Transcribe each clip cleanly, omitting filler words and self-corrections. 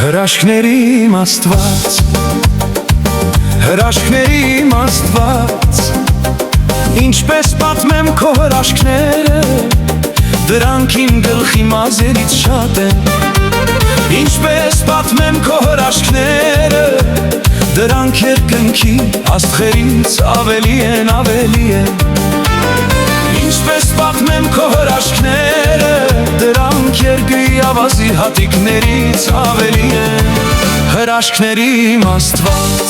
Հրաշքների իմ Աստված, հրաշքների իմ Աստված, ինչպես պատմեմ քո հրաշքները, դրանք իմ գլխի մազերից շատ են։ Ինչպես պատմեմ քո հրաշքները, դրանք երկնքի աստղերից ավելի են, ավելի են։ Ինչպես պատմեմ քո հրաշքները, դրանք երկրի ավազի հատիկներից ավելի են։ Հրաշքների իմ Աստված,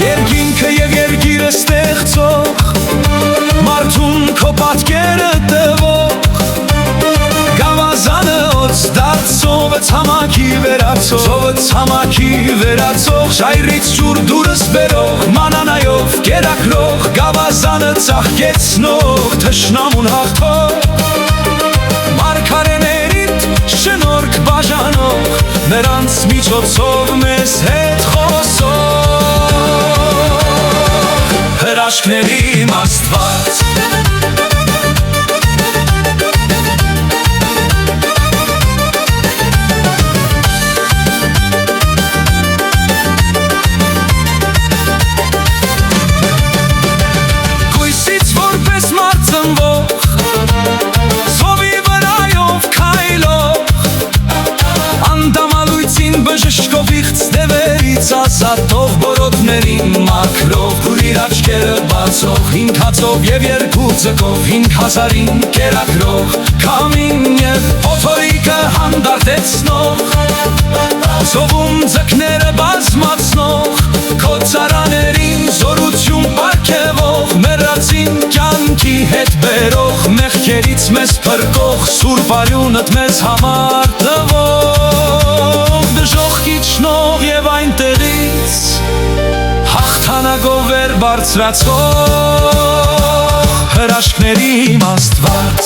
երկինքը և երկիրը ստեղծող, մարդուն քո պատկերը տվող, գավազանը օձ դարձող, ցամաքի վերածող, ժայռից ջուր դուրս բերող, մանանայով կերակրող, գավազանը ծաղկեցնող, թշնամուն հաղթող, մարգարեներիդ շնորհք բաժանող, նրանց միջոցով մեզ հետ խոսող։ Հրաշքների իմ Աստված, բժշկով իղծ դևերից ազատող, բորոտներին մաքրող, քուրիր աչքերը բացող, 5,000 և 2 ձկով 5,000-ին կերակրող, քամին և փոթորիկը հանդարտեցնող, ծովում ձկները բազմացնող, քո ծառաներին զորություն պարգևող, մեռածին կյանքի հետ բերող, մեղքերից մեզ փրկող, սուրբ արյունդ մեզ համար տվող, դժոխքից շնող և այնտեղից հաղթանակով վեր բարձրացող։ Հրաշքների իմ Աստված,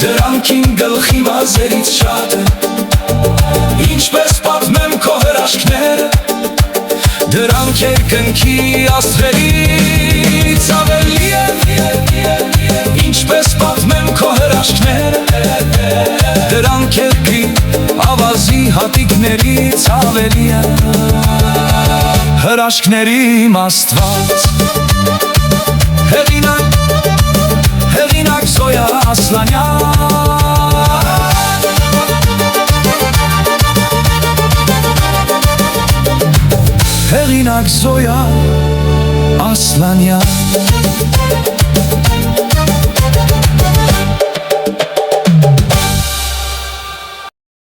դրանք իմ գլխի մազերից շատ են։ Ինչպես պատմեմ քո հրաշքները, դրանք երկնքի աստղերից ավելի են։ Ինչպես պատմեմ քո հրաշքները, դրանք երկրի ավազի հատիկներից ավելի են։ Հրաշքների իմ Աստված, հեղինակ Զոյա Ասլանյան, հեղինակ Զոյա Ասլանյան։